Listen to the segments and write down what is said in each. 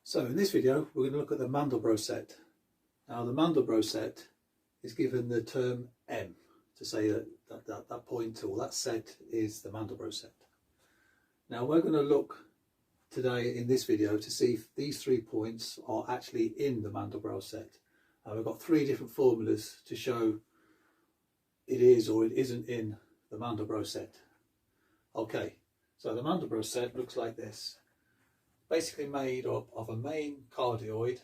So in this video we're going to look at the Mandelbrot set. Now the Mandelbrot set is given the term M to say that point or that set is the Mandelbrot set. Now we're going to look today in this video to see if these 3 points are actually in the Mandelbrot set. We've got 3 different formulas to show it is or it isn't in the Mandelbrot set. Okay, so the Mandelbrot set looks like this. Basically made up of a main cardioid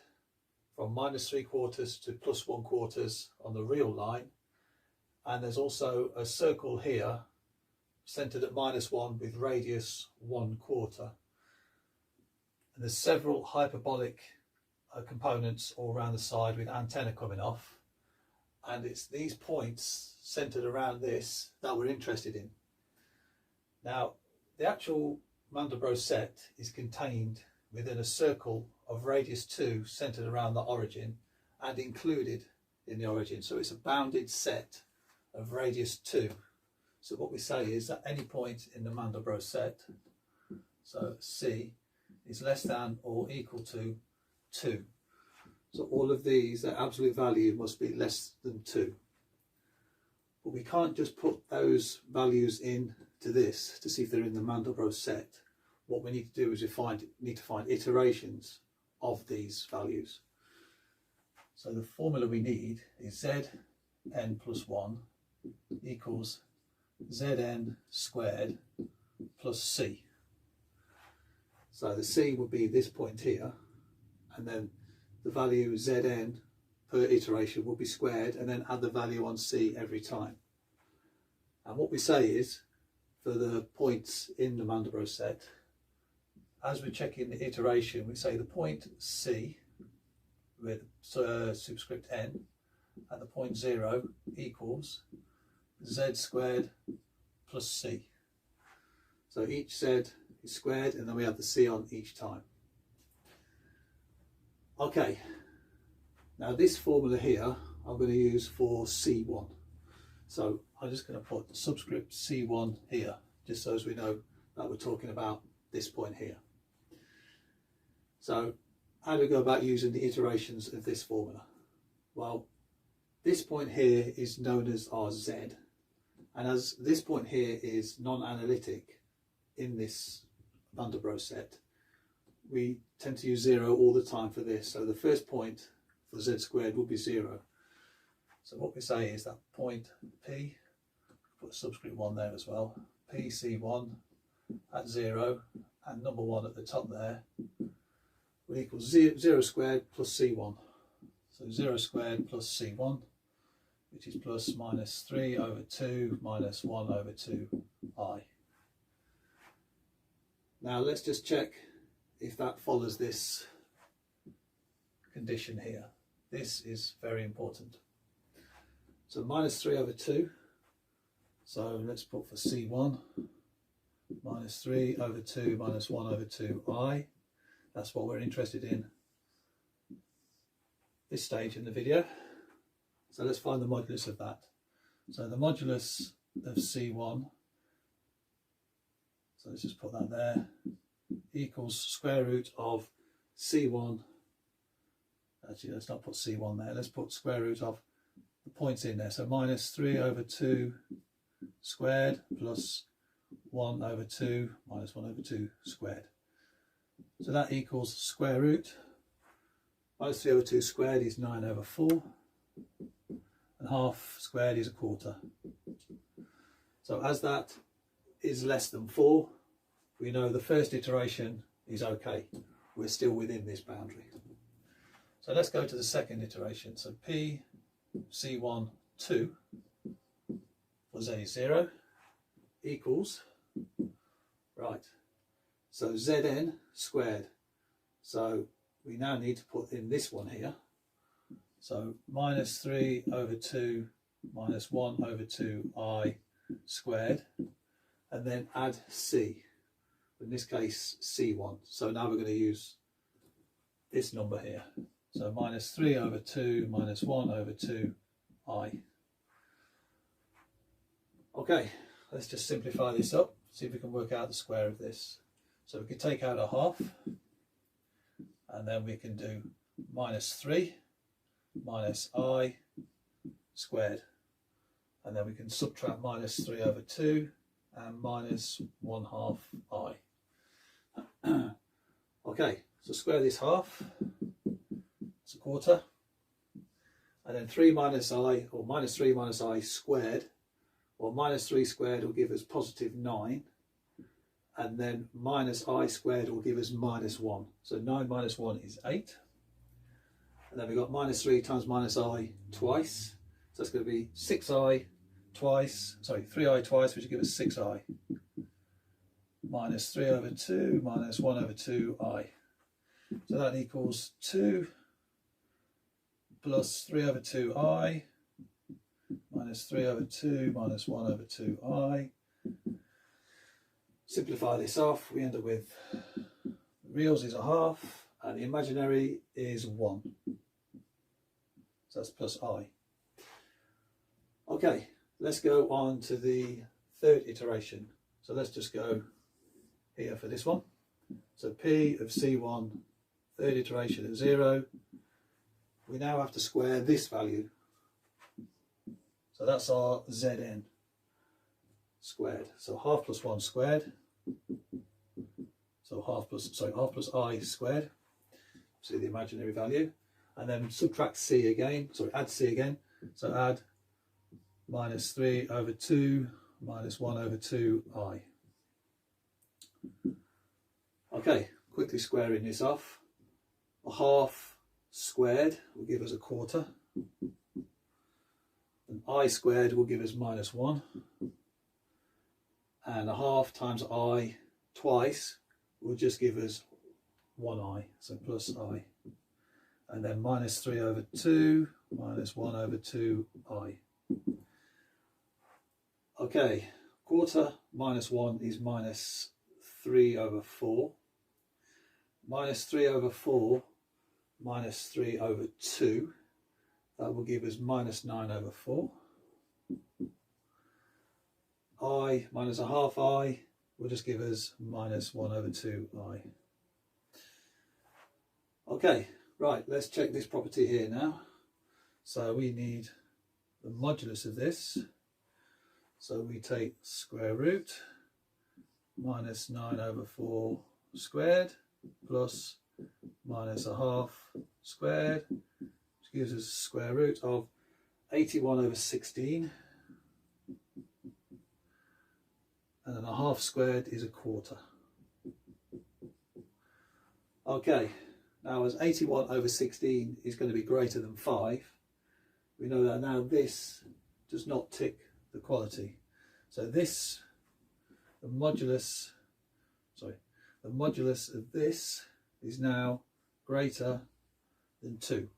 from -3/4 to +1/4 on the real line, and there's also a circle here centered at -1 with radius 1/4, and there's several hyperbolic components all around the side with antenna coming off, and it's these points centered around this that we're interested in. Now the actual Mandelbrot set is contained within a circle of radius 2 centered around the origin and included in the origin, so it's a bounded set of radius 2. So what we say is that any point in the Mandelbrot set, so C, is less than or equal to 2. So all of these, their absolute value must be less than 2. But we can't just put those values in to this to see if they're in the Mandelbrot set. What we need to do is need to find iterations of these values. So the formula we need is Zn plus 1 equals Zn squared plus C. So the C would be this point here, and then the value Zn per iteration will be squared, and then add the value on C every time. And what we say is, for the points in the Mandelbrot set, as we're checking the iteration, we say the point C with superscript n at the point 0 equals Z squared plus C. So each Z is squared, and then we add the C on each time. Okay, now this formula here I'm going to use for C1. So I'm just going to put subscript C1 here, just so as we know that we're talking about this point here. So how do we go about using the iterations of this formula? Well, this point here is known as our Z, and as this point here is non-analytic in this Mandelbrot set, we tend to use 0 all the time for this. So the first point for Z squared will be 0. So what we say is that point P, put a subscript 1 there as well, PC1 at 0 and number 1 at the top there, will equal 0 squared plus C1. So 0 squared plus C1, which is plus minus 3 over 2 minus 1 over 2i. Now let's just check if that follows this condition here. This is very important. So minus 3 over 2, so let's put for C1, minus 3 over 2 minus 1 over 2i. That's what we're interested in this stage in the video. So let's find the modulus of that. So the modulus of C1, so let's just put that there, equals square root of C1, actually let's not put C1 there, let's put square root of the points in there. So minus 3 over 2 squared plus 1 over 2 minus 1 over 2 squared. So that equals square root. Minus 3 over 2 squared is 9 over 4. And half squared is 1/4. So as that is less than 4, we know the first iteration is okay. We're still within this boundary. So let's go to the second iteration. So P C1 2 for Z is 0 equals, right, so Zn squared. So we now need to put in this one here. So minus 3 over 2 minus 1 over 2i squared, and then add C, in this case C1. So now we're going to use this number here. So minus 3 over 2 minus 1 over 2i. Okay, let's just simplify this up, see if we can work out the square of this. So we could take out a half, and and then we can do minus 3 minus I squared, and then we can subtract minus 3 over 2 and minus 1/2 I. Okay, so square this half, it's a quarter, and then 3 minus I, or minus 3 minus I squared, or minus 3 squared will give us positive 9, and then minus I squared will give us minus 1. So 9 minus 1 is 8. And then we've got minus 3 times minus I twice. So it's going to be 6I twice, sorry, 3I twice, which will give us 6I. Minus 3 over 2 minus 1 over 2I. So that equals 2 plus 3 over 2I minus 3 over 2 minus 1 over 2I. Simplify this off, we end up with reals is a half and the imaginary is 1. So that's plus I. Okay, let's go on to the third iteration. So let's just go here for this one. So P of C1, third iteration of 0. We now have to square this value. So that's our Zn squared. So half plus 1 squared. So half plus I squared. See the imaginary value. And then subtract C again, add C again. So add minus 3 over 2 minus 1 over 2I. Okay, quickly squaring this off. A half squared will give us a quarter. And I squared will give us minus 1. And a half times I twice will just give us 1I, so plus I. And then minus 3 over 2 minus 1 over 2I. Okay, quarter minus 1 is minus 3 over 4. Minus 3 over 4 minus 3 over 2. That will give us minus 9 over 4. I minus a half I will just give us minus 1 over 2I. Okay, right, let's check this property here now. So we need the modulus of this. So we take square root minus 9 over 4 squared plus minus a half squared, which gives us square root of 81 over 16. And then a half squared is a quarter. Okay, now as 81 over 16 is going to be greater than 5, we know that now this does not tick the quality. So this, the modulus of this is now greater than 2.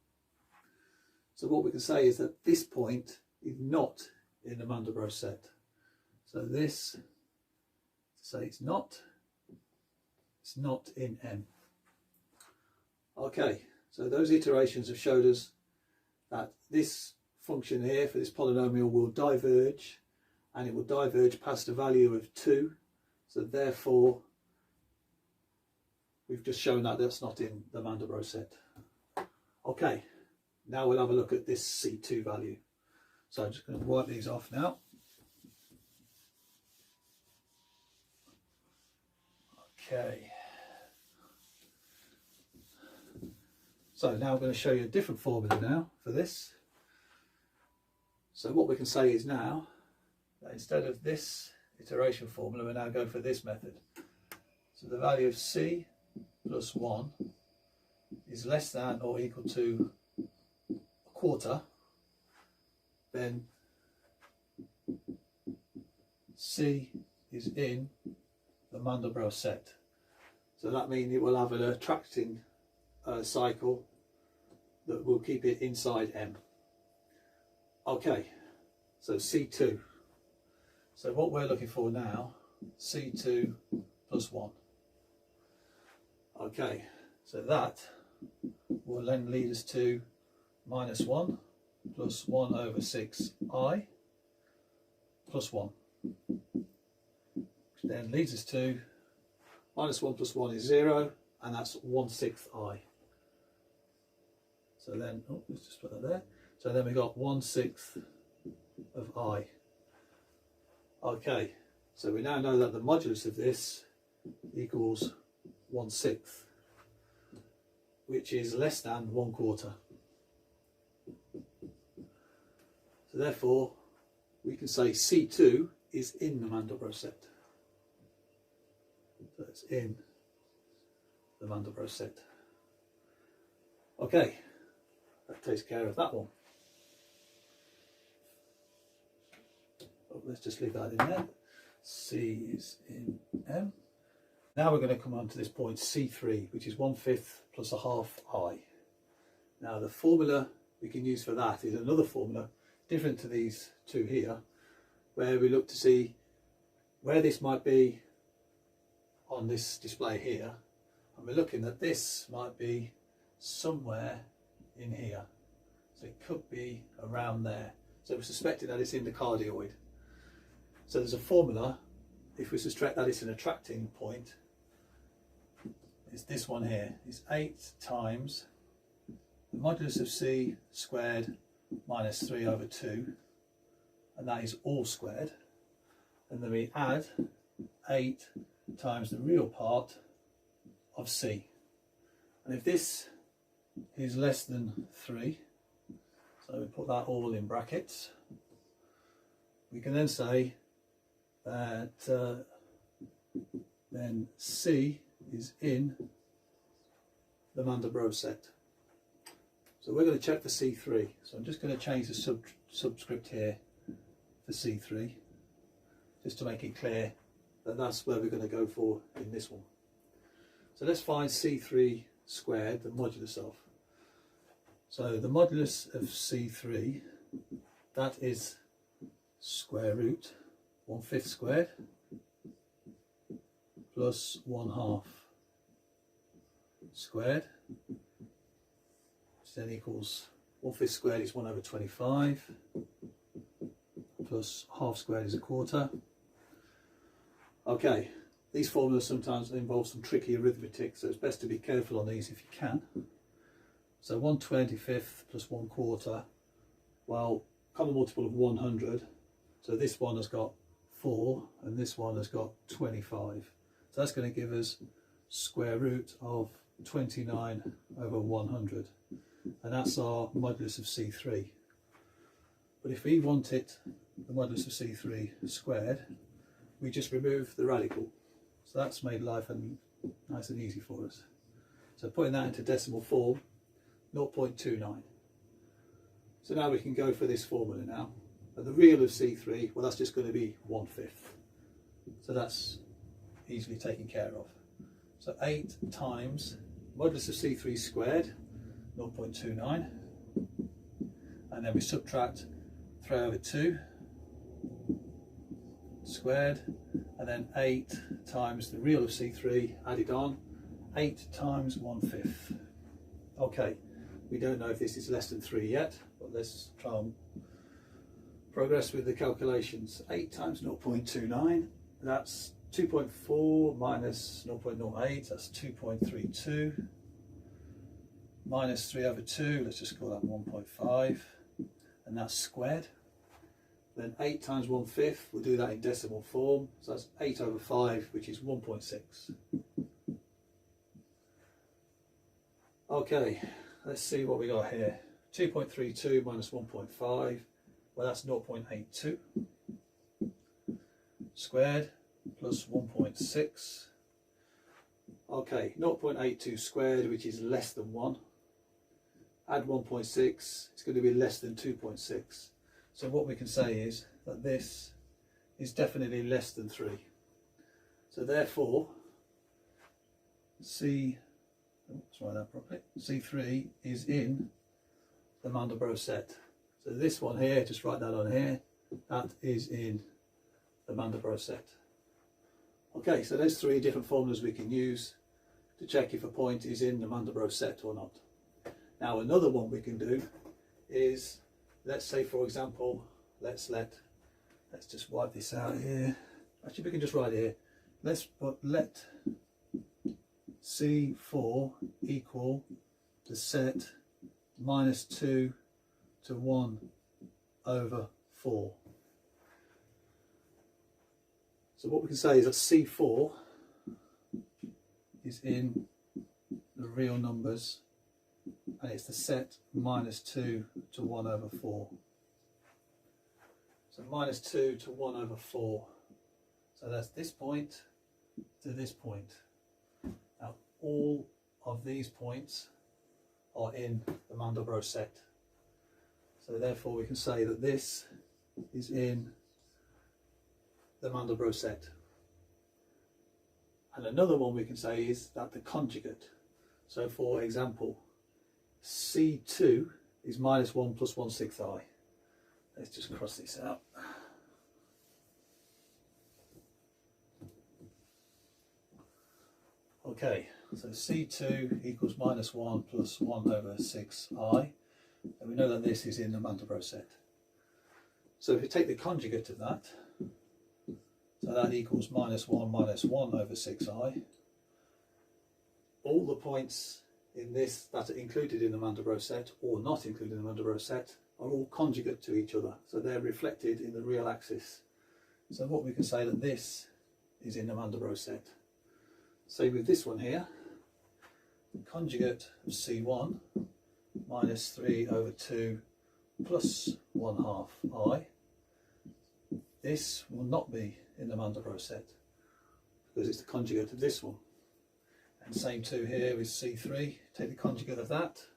So what we can say is that this point is not in the Mandelbrot set. So this, to say it's not in M. Okay, so those iterations have showed us that this function here for this polynomial will diverge, and it will diverge past a value of 2. So therefore, we've just shown that that's not in the Mandelbrot set. Okay, now we'll have a look at this C2 value. So I'm just going to wipe these off now. Okay. So now I'm going to show you a different formula now for this. So what we can say is now that instead of this iteration formula, we now go for this method. So the value of C plus 1 is less than or equal to a quarter, then C is in the Mandelbrot set. So that means it will have an attracting cycle that will keep it inside M. Okay, so C2. So what we're looking for now, C2 plus 1. Okay, so that will then lead us to minus 1 plus 1 over 6I plus 1. Which then leads us to minus 1 plus 1 is 0, and that's 1/6 I. So then, oh, let's just put that there. So then we got 1/6 of I. Okay, so we now know that the modulus of this equals 1/6, which is less than 1/4. So therefore, we can say C2 is in the Mandelbrot set. So it's in the Mandelbrot set. Okay, that takes care of that one. Oh, let's just leave that in there. C is in M. Now we're going to come on to this point C3, which is 1/5 plus a half I. Now the formula we can use for that is another formula different to these two here, where we look to see where this might be on this display here, and we're looking that this might be somewhere in here, so it could be around there. So we're suspecting that it's in the cardioid. So there's a formula. If we suspect that it's an attracting point, it's this one here. It's 8 times the modulus of C squared minus 3/2, and that is all squared. And then we add 8 times the real part of C. And if this is less than 3, so we put that all in brackets, we can then say that then C is in the Mandelbrot set. So we're going to check for C3. So I'm just going to change the subscript here for C3, just to make it clear that that's where we're going to go for in this one. So let's find C3 squared, the modulus of. So the modulus of C3, that is square root 1/5 squared plus 1/2 squared, which then equals 1/5 squared is 1/25 plus half squared is 1/4. Okay, these formulas sometimes involve some tricky arithmetic, so it's best to be careful on these if you can. So 1/25 plus 1/4, well, common multiple of 100, so this one has got 4 and this one has got 25. So that's going to give us square root of 29/100, and that's our modulus of C3. But if we want it, the modulus of C3 squared, we just remove the radical. So that's made life nice and easy for us. So putting that into decimal form, 0.29. So now we can go for this formula now. And the real of C3, well, that's just going to be 1/5. So that's easily taken care of. So 8 times modulus of C3 squared, 0.29. And then we subtract 3/2 squared, and then 8 times the real of C3 added on, 8 times 1/5. Okay, we don't know if this is less than 3 yet, but let's try and progress with the calculations. 8 times 0.29, that's 2.4 minus 0.08, that's 2.32, minus 3/2, let's just call that 1.5, and that's squared. Then 8 times 1/5, we'll do that in decimal form, so that's 8/5, which is 1.6. Okay, let's see what we got here. 2.32 minus 1.5, well, that's 0.82 squared plus 1.6. Okay, 0.82 squared, which is less than 1. Add 1.6, it's going to be less than 2.6. So what we can say is that this is definitely less than 3. So therefore, C3 is in the Mandelbrot set. So this one here, just write that on here, that is in the Mandelbrot set. Okay, so there's 3 different formulas we can use to check if a point is in the Mandelbrot set or not. Now another one we can do is, let's say for example, let's just wipe this out here. Actually, we can just write here. Let C4 equal the set minus 2 to 1 over 4. So what we can say is that C4 is in the real numbers, and it's the set minus 2 to 1 over 4. So minus 2 to 1 over 4. So that's this point to this point. Now all of these points are in the Mandelbrot set. So therefore we can say that this is in the Mandelbrot set. And another one we can say is that the conjugate. So for example, C2 is minus 1 plus 1/6 I. Let's just cross this out. Okay, so C2 equals minus 1 plus 1 over 6I. And we know that this is in the Mandelbrot set. So if you take the conjugate of that, so that equals minus 1 over 6I. All the points in this that are included in the Mandelbrot set or not included in the Mandelbrot set are all conjugate to each other. So they're reflected in the real axis. So what we can say that this is in the Mandelbrot set. So with this one here, the conjugate of C1 minus 3 over 2 plus 1/2 I. This will not be in the Mandelbrot set because it's the conjugate of this one. And same too here with C3. Take the conjugate of that.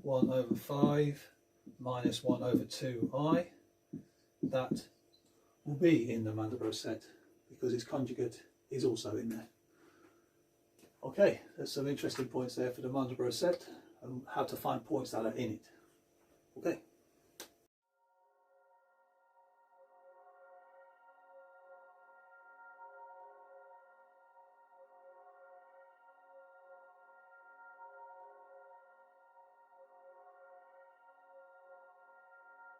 1 over 5 minus 1 over 2I. That will be in the Mandelbrot set because its conjugate is also in there. Okay, there's some interesting points there for the Mandelbrot set and how to find points that are in it. Okay.